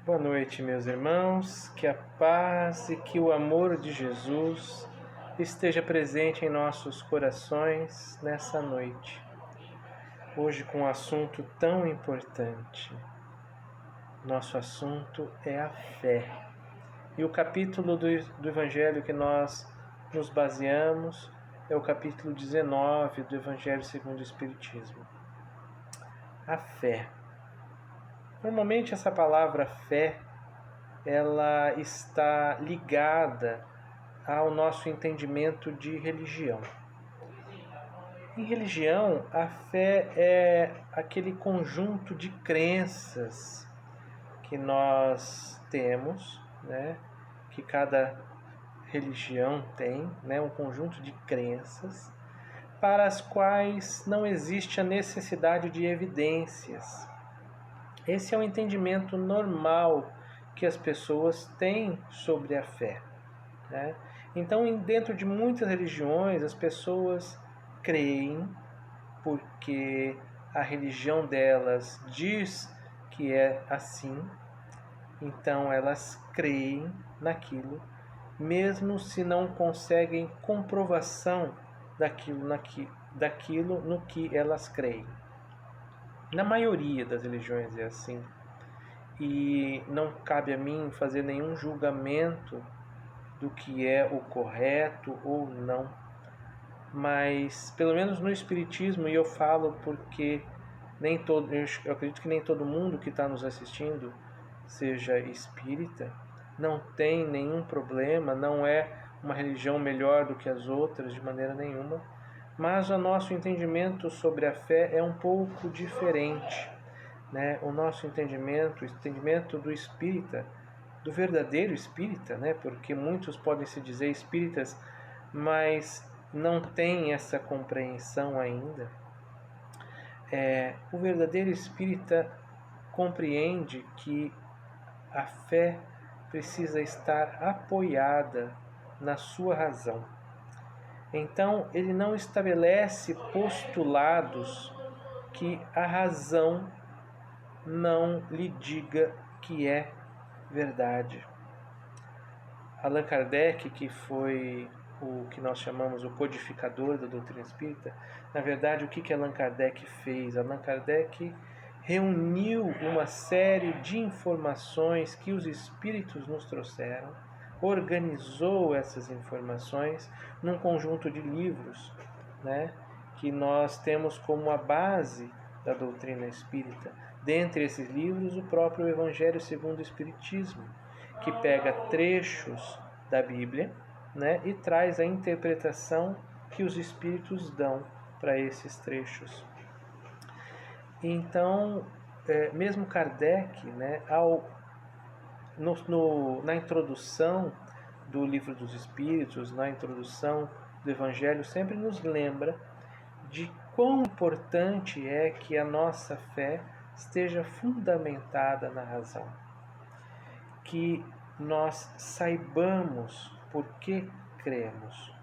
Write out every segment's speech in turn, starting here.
Boa noite, meus irmãos, que a paz e que o amor de Jesus esteja presente em nossos corações nessa noite. Hoje com um assunto tão importante. Nosso assunto é a fé. E o capítulo do Evangelho que nós nos baseamos é o capítulo 19 do Evangelho segundo o Espiritismo. A fé. Normalmente essa palavra fé ela está ligada ao nosso entendimento de religião. Em religião, a fé é aquele conjunto de crenças que nós temos, que cada religião tem, um conjunto de crenças para as quais não existe a necessidade de evidências. Esse é o entendimento normal que as pessoas têm sobre a fé. Então, dentro de muitas religiões, as pessoas creem porque a religião delas diz que é assim, então elas creem naquilo, mesmo se não conseguem comprovação daquilo no que elas creem. Na maioria das religiões é assim. E não cabe a mim fazer nenhum julgamento do que é o correto ou não. Mas, pelo menos no Espiritismo, e eu falo porque eu acredito que nem todo mundo que está nos assistindo seja espírita, não tem nenhum problema, não é uma religião melhor do que as outras de maneira nenhuma, mas o nosso entendimento sobre a fé é um pouco diferente. O nosso entendimento, o entendimento do espírita, do verdadeiro espírita, porque muitos podem se dizer espíritas, mas não têm essa compreensão ainda. O verdadeiro espírita compreende que a fé precisa estar apoiada na sua razão. Então, ele não estabelece postulados que a razão não lhe diga que é verdade. Allan Kardec, que foi o que nós chamamos o codificador da doutrina espírita, na verdade, o que Allan Kardec fez? Allan Kardec reuniu uma série de informações que os espíritos nos trouxeram, organizou essas informações num conjunto de livros, que nós temos como a base da doutrina espírita. Dentre esses livros, o próprio Evangelho segundo o Espiritismo, que pega trechos da Bíblia, e traz a interpretação que os espíritos dão para esses trechos. Então, mesmo Kardec, na introdução do Livro dos Espíritos, na introdução do Evangelho, sempre nos lembra de quão importante é que a nossa fé esteja fundamentada na razão. Que nós saibamos por que cremos,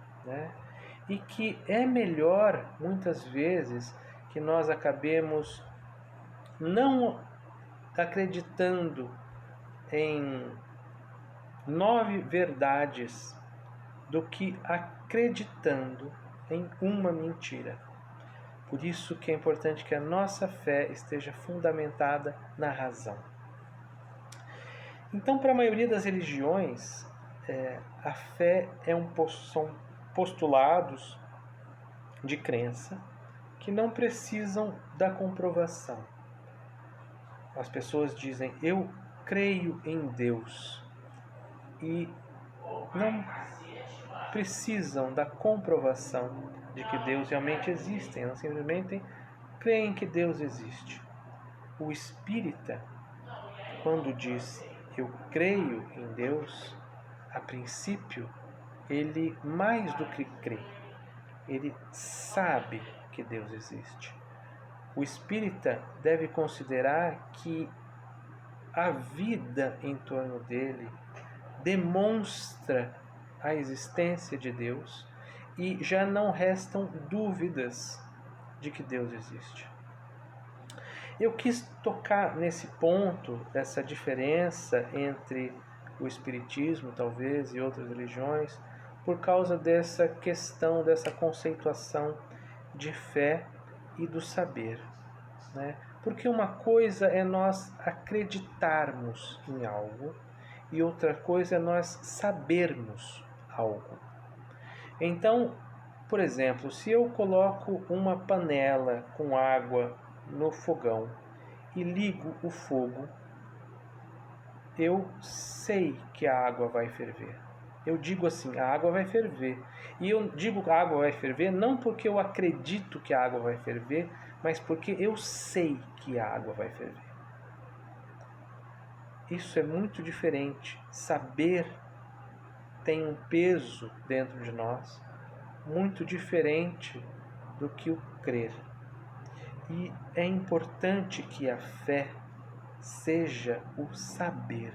E que é melhor, muitas vezes, que nós acabemos não acreditando em 9 verdades do que acreditando em uma mentira. Por isso que é importante que a nossa fé esteja fundamentada na razão. Então, para a maioria das religiões, a fé são postulados de crença que não precisam da comprovação. As pessoas dizem, eu creio em Deus, e não precisam da comprovação de que Deus realmente existe, elas simplesmente creem que Deus existe. O espírita, quando diz eu creio em Deus, a princípio, ele mais do que crê, ele sabe que Deus existe. O espírita deve considerar que a vida em torno dele demonstra a existência de Deus e já não restam dúvidas de que Deus existe. Eu quis tocar nesse ponto, dessa diferença entre o Espiritismo, talvez, e outras religiões, por causa dessa questão, dessa conceituação de fé e do saber, né? Porque uma coisa é nós acreditarmos em algo e outra coisa é nós sabermos algo. Então, por exemplo, se eu coloco uma panela com água no fogão e ligo o fogo, eu sei que a água vai ferver. Eu digo assim, a água vai ferver. E eu digo que a água vai ferver não porque eu acredito que a água vai ferver, mas porque eu sei que a água vai ferver. Isso é muito diferente. Saber tem um peso dentro de nós muito diferente do que o crer. E é importante que a fé seja o saber,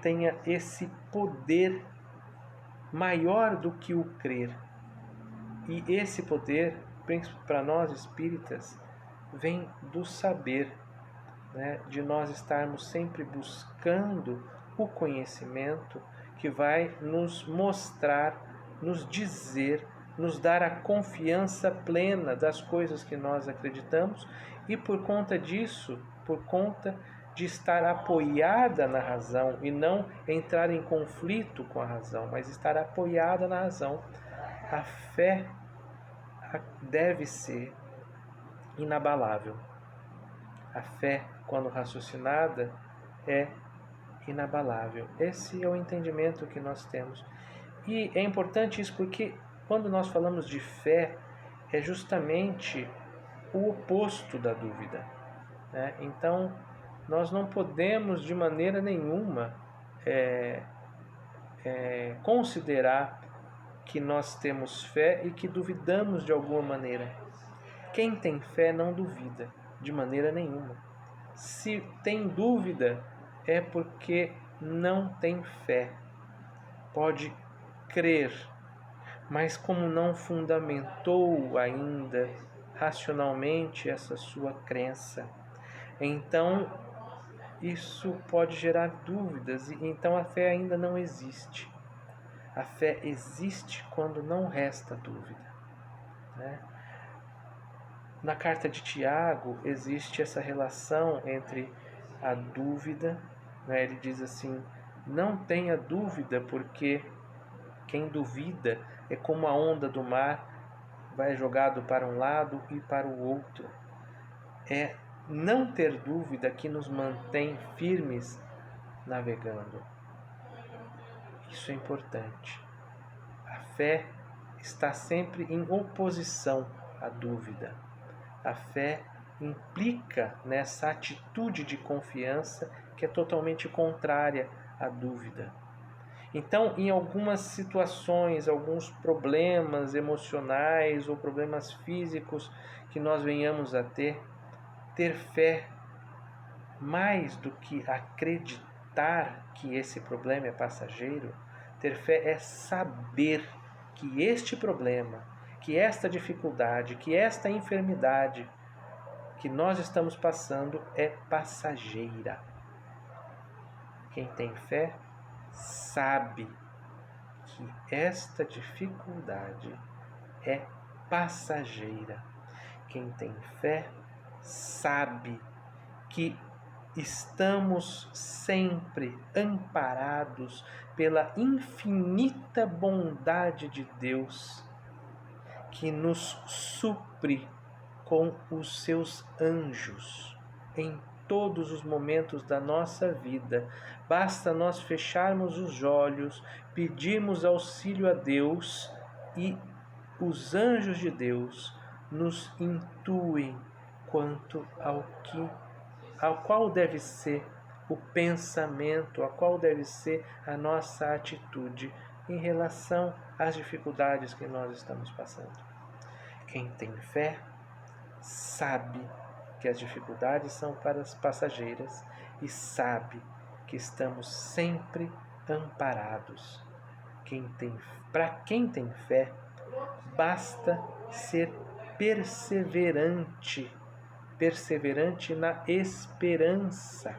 tenha esse poder maior do que o crer. E esse poder, para nós espíritas, vem do saber, né? De nós estarmos sempre buscando o conhecimento que vai nos mostrar, nos dizer, nos dar a confiança plena das coisas que nós acreditamos e por conta disso, por conta de estar apoiada na razão e não entrar em conflito com a razão, mas estar apoiada na razão. A fé deve ser inabalável. A fé, quando raciocinada, é inabalável. Esse é o entendimento que nós temos. E é importante isso porque quando nós falamos de fé, é justamente o oposto da dúvida, né? Então, nós não podemos de maneira nenhuma considerar que nós temos fé e que duvidamos de alguma maneira. Quem tem fé não duvida de maneira nenhuma. Se tem dúvida, é porque não tem fé. Pode crer, mas como não fundamentou ainda racionalmente essa sua crença, então isso pode gerar dúvidas, e então a fé ainda não existe. A fé existe quando não resta dúvida, né? Na carta de Tiago existe essa relação entre a dúvida, né? Ele diz assim, não tenha dúvida, porque quem duvida é como a onda do mar, vai jogado para um lado e para o outro. É não ter dúvida que nos mantém firmes navegando. Isso é importante. A fé está sempre em oposição à dúvida. A fé implica nessa atitude de confiança que é totalmente contrária à dúvida. Então, em algumas situações, alguns problemas emocionais ou problemas físicos que nós venhamos a ter fé, mais do que acreditar que esse problema é passageiro, ter fé é saber que este problema, que esta dificuldade, que esta enfermidade que nós estamos passando é passageira. Quem tem fé sabe que esta dificuldade é passageira. Quem tem fé sabe que estamos sempre amparados pela infinita bondade de Deus, que nos supre com os seus anjos em todos os momentos da nossa vida. Basta nós fecharmos os olhos, pedirmos auxílio a Deus e os anjos de Deus nos intuem quanto ao qual deve ser o pensamento, a qual deve ser a nossa atitude em relação às dificuldades que nós estamos passando. Quem tem fé sabe que as dificuldades são para as passageiras e sabe que estamos sempre amparados. Para quem tem fé, basta ser perseverante perseverante na esperança.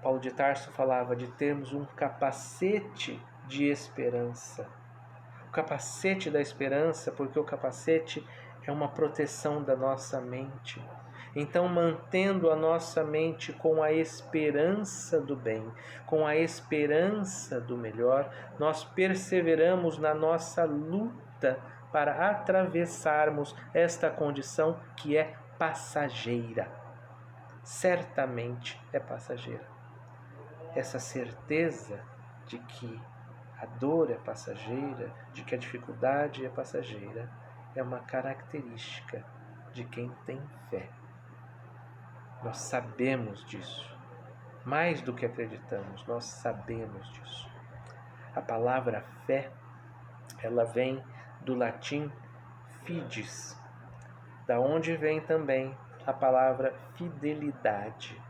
Paulo de Tarso falava de termos um capacete de esperança. O capacete da esperança, porque o capacete é uma proteção da nossa mente. Então, mantendo a nossa mente com a esperança do bem, com a esperança do melhor, nós perseveramos na nossa luta para atravessarmos esta condição que é passageira. Certamente é passageira. Essa certeza de que a dor é passageira, de que a dificuldade é passageira, é uma característica de quem tem fé. Nós sabemos disso. Mais do que acreditamos, nós sabemos disso. A palavra fé, ela vem do latim fides, da onde vem também a palavra fidelidade.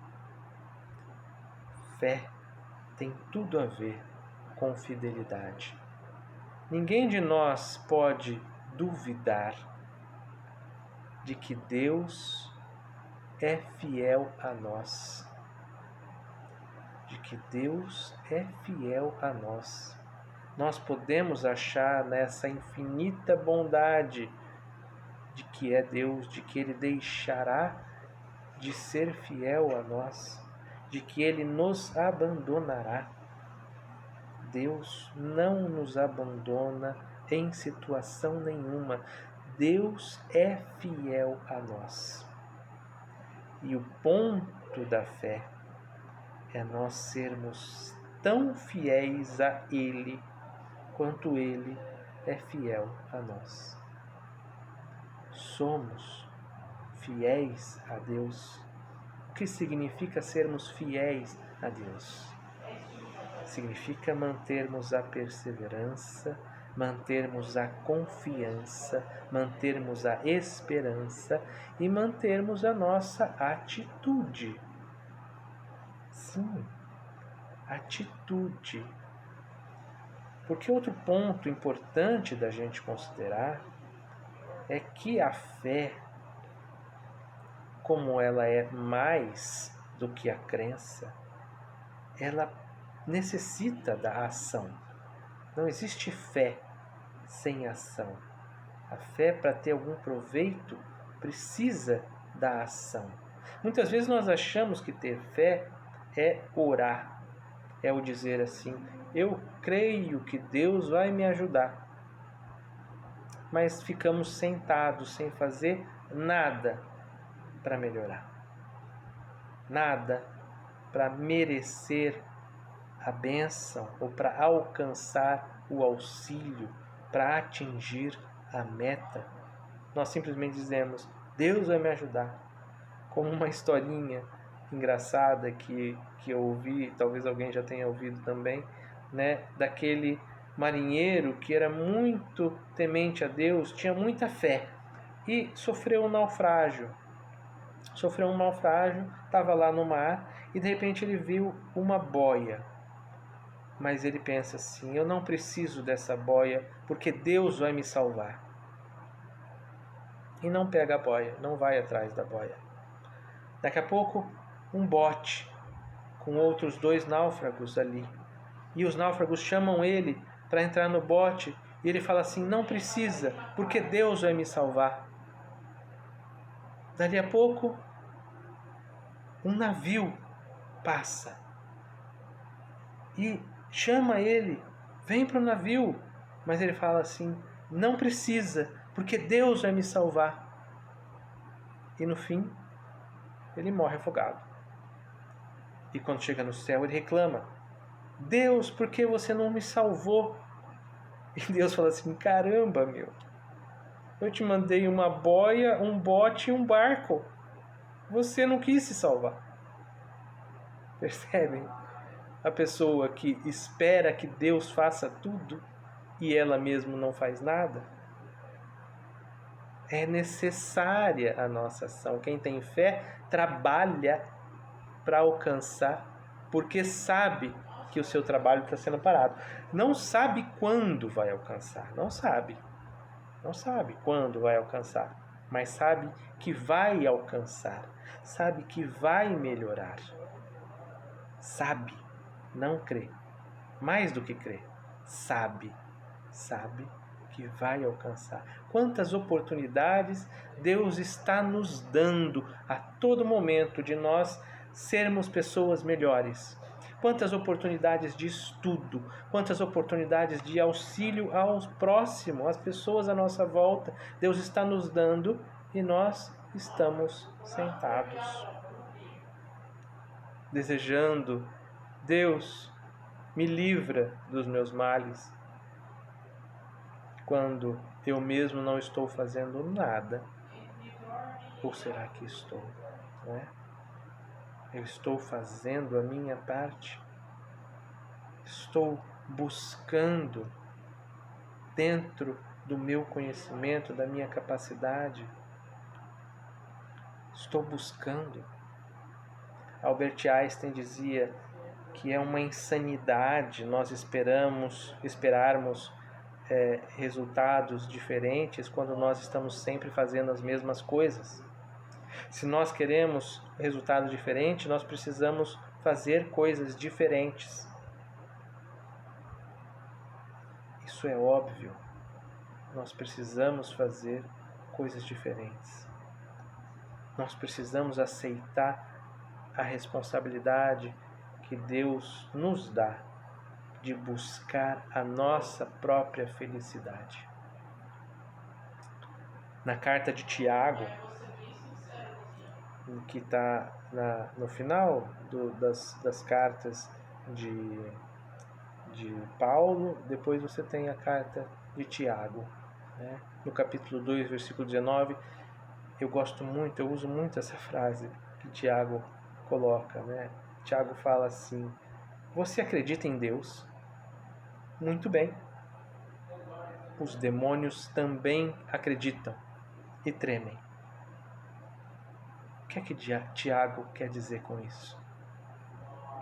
Fé tem tudo a ver com fidelidade. Ninguém de nós pode duvidar de que Deus é fiel a nós. De que Deus é fiel a nós. Nós podemos achar nessa infinita bondade de que é Deus, de que Ele deixará de ser fiel a nós, de que Ele nos abandonará. Deus não nos abandona em situação nenhuma. Deus é fiel a nós. E o ponto da fé é nós sermos tão fiéis a Ele quanto Ele é fiel a nós. Somos fiéis a Deus. O que significa sermos fiéis a Deus? Significa mantermos a perseverança, mantermos a confiança, mantermos a esperança e mantermos a nossa atitude. Sim, atitude. Porque outro ponto importante da gente considerar é que a fé, como ela é mais do que a crença, ela necessita da ação. Não existe fé sem ação. A fé, para ter algum proveito, precisa da ação. Muitas vezes nós achamos que ter fé é orar, é o dizer assim: eu creio que Deus vai me ajudar. Mas ficamos sentados sem fazer nada para melhorar. Nada para merecer a bênção ou para alcançar o auxílio, para atingir a meta. Nós simplesmente dizemos: Deus vai me ajudar. Como uma historinha engraçada que eu ouvi, talvez alguém já tenha ouvido também, né, daquele marinheiro que era muito temente a Deus, tinha muita fé e sofreu um naufrágio. Estava lá no mar e de repente ele viu uma boia. Mas ele pensa assim: eu não preciso dessa boia porque Deus vai me salvar. E não pega a boia, não vai atrás da boia. Daqui a pouco, um bote com outros 2 náufragos ali. E os náufragos chamam ele para entrar no bote e ele fala assim: não precisa, porque Deus vai me salvar. Dali a pouco, um navio passa e chama ele: vem para o navio. Mas ele fala assim: não precisa, porque Deus vai me salvar. E no fim, ele morre afogado. E quando chega no céu, ele reclama: Deus, por que você não me salvou? E Deus fala assim: caramba, meu, eu te mandei uma boia, um bote e um barco. Você não quis se salvar. Percebem? A pessoa que espera que Deus faça tudo e ela mesma não faz nada. É necessária a nossa ação. Quem tem fé trabalha para alcançar, porque sabe que o seu trabalho está sendo parado. Não sabe quando vai alcançar, não sabe quando vai alcançar, mas sabe que vai alcançar, sabe que vai melhorar. Sabe, não crê. Mais do que crê, sabe que vai alcançar. Quantas oportunidades Deus está nos dando a todo momento de nós sermos pessoas melhores. Quantas oportunidades de estudo, quantas oportunidades de auxílio ao próximo, às pessoas à nossa volta, Deus está nos dando e nós estamos sentados, desejando: Deus, me livra dos meus males, quando eu mesmo não estou fazendo nada. Ou será que estou? Né? Eu estou fazendo a minha parte? Estou buscando, dentro do meu conhecimento, da minha capacidade? Estou buscando. Albert Einstein dizia que é uma insanidade nós esperarmos resultados diferentes quando nós estamos sempre fazendo as mesmas coisas. Se nós queremos resultado diferente, nós precisamos fazer coisas diferentes. Isso é óbvio. Nós precisamos fazer coisas diferentes. Nós precisamos aceitar a responsabilidade que Deus nos dá de buscar a nossa própria felicidade. Na carta de Tiago, que está no final das cartas de Paulo, depois você tem a carta de Tiago, né? No capítulo 2, versículo 19, eu uso muito essa frase que Tiago coloca, né? Tiago fala assim: você acredita em Deus? Muito bem. Os demônios também acreditam e tremem. O que é que Tiago quer dizer com isso?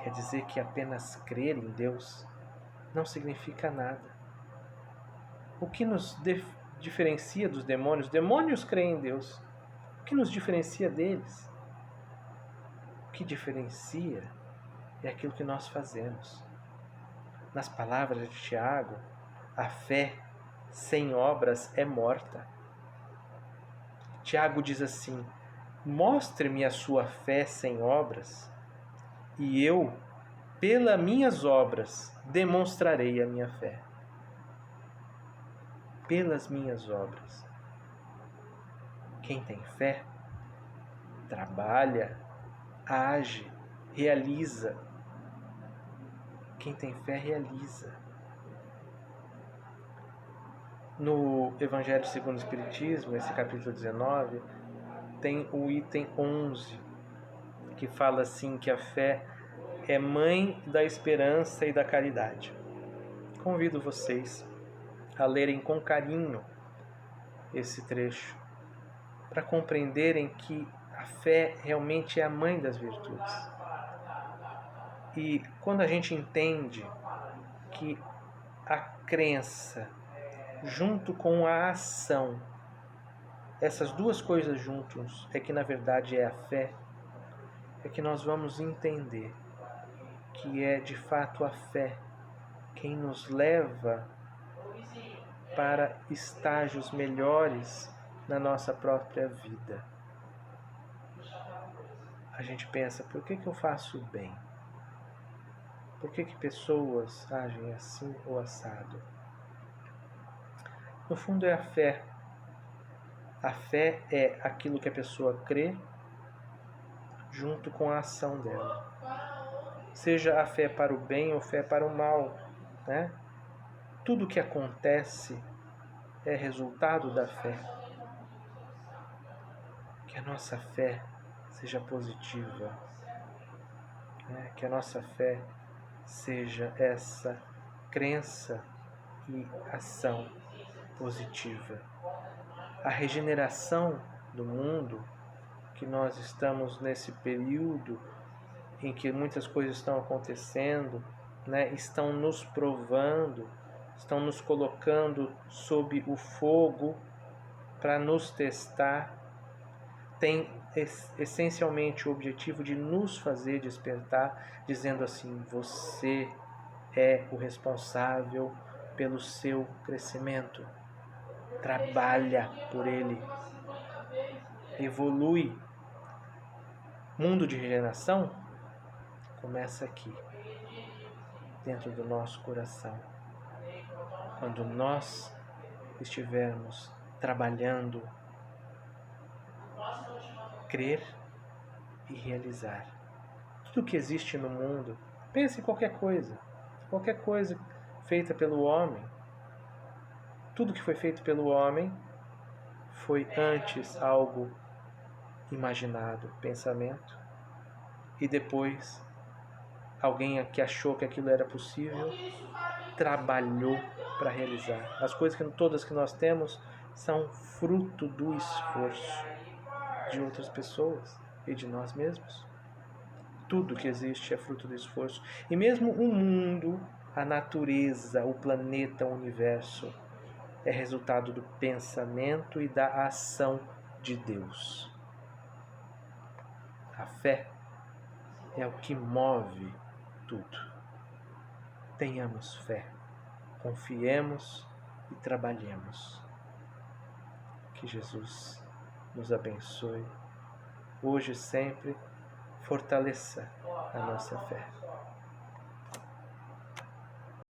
Quer dizer que apenas crer em Deus não significa nada. O que nos diferencia dos demônios? Os demônios creem em Deus. O que nos diferencia deles? O que diferencia é aquilo que nós fazemos. Nas palavras de Tiago, a fé sem obras é morta. Tiago diz assim: mostre-me a sua fé sem obras, e eu, pelas minhas obras, demonstrarei a minha fé. Pelas minhas obras. Quem tem fé, trabalha, age, realiza. Quem tem fé, realiza. No Evangelho segundo o Espiritismo, esse capítulo 19, tem o item 11, que fala assim que a fé é mãe da esperança e da caridade. Convido vocês a lerem com carinho esse trecho, para compreenderem que a fé realmente é a mãe das virtudes. E quando a gente entende que a crença junto com a ação, essas duas coisas juntos é que na verdade é a fé, é que nós vamos entender que é de fato a fé quem nos leva para estágios melhores na nossa própria vida. A gente pensa: por que eu faço o bem? Por que pessoas agem assim ou assado? No fundo é a fé. A fé é aquilo que a pessoa crê junto com a ação dela. Seja a fé para o bem ou fé para o mal, né? Tudo que acontece é resultado da fé. Que a nossa fé seja positiva, né? Que a nossa fé seja essa crença e ação positiva. A regeneração do mundo, que nós estamos nesse período em que muitas coisas estão acontecendo, né, estão nos provando, estão nos colocando sob o fogo para nos testar. tem essencialmente o objetivo de nos fazer despertar, dizendo assim: você é o responsável pelo seu crescimento. Trabalha por ele. Evolui. Mundo de regeneração começa aqui, dentro do nosso coração. Quando nós estivermos trabalhando, crer e realizar. Tudo que existe no mundo, pense em qualquer coisa feita pelo homem, tudo que foi feito pelo homem foi antes algo imaginado, pensamento, e depois alguém que achou que aquilo era possível, trabalhou para realizar. As coisas todas que nós temos são fruto do esforço de outras pessoas e de nós mesmos. Tudo que existe é fruto do esforço. E mesmo o mundo, a natureza, o planeta, o universo, é resultado do pensamento e da ação de Deus. A fé é o que move tudo. Tenhamos fé, confiemos e trabalhemos. Que Jesus nos abençoe, hoje e sempre, fortaleça a nossa fé.